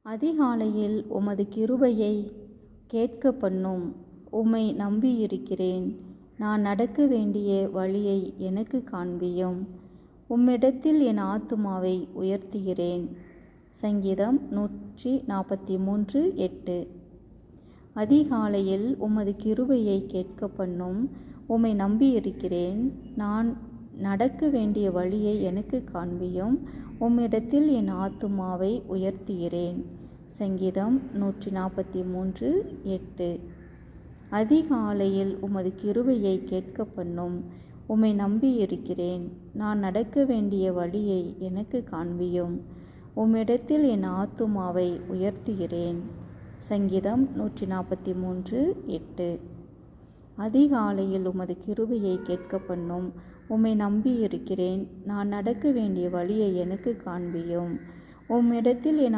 அதிகாலையில் உமது கிருபையை கேட்க பண்ணும். உம்மை நம்பியிருக்கிறேன். நான் நடக்க வேண்டிய வழியை எனக்கு காண்பியும். உம்மிடத்தில் என் ஆத்துமாவை உயர்த்துகிறேன். சங்கீதம் 143:8. அதிகாலையில் உமது கிருபையை கேட்க பண்ணும். உம்மை நம்பியிருக்கிறேன். நான் நடக்க வேண்டிய வழியை எனக்கு காண்பியும். உம்மிடத்தில் என் ஆத்துமாவை உயர்த்துகிறேன். சங்கீதம் 143:8. அதிகாலையில் உமது கிருபையை கேட்க பண்ணும். உம்மை நம்பியிருக்கிறேன். நான் நடக்க வேண்டிய வழியை எனக்கு காண்பியும். உம்மிடத்தில் என் ஆத்துமாவை உயர்த்துகிறேன். சங்கீதம் 143:8. அதிகாலையில் உமது கிருபையை கேட்க பண்ணும். உம்மை நம்பியிருக்கிறேன். நான் நடக்க வேண்டிய வழியை எனக்கு காண்பியும். உம்மிடத்தில் என்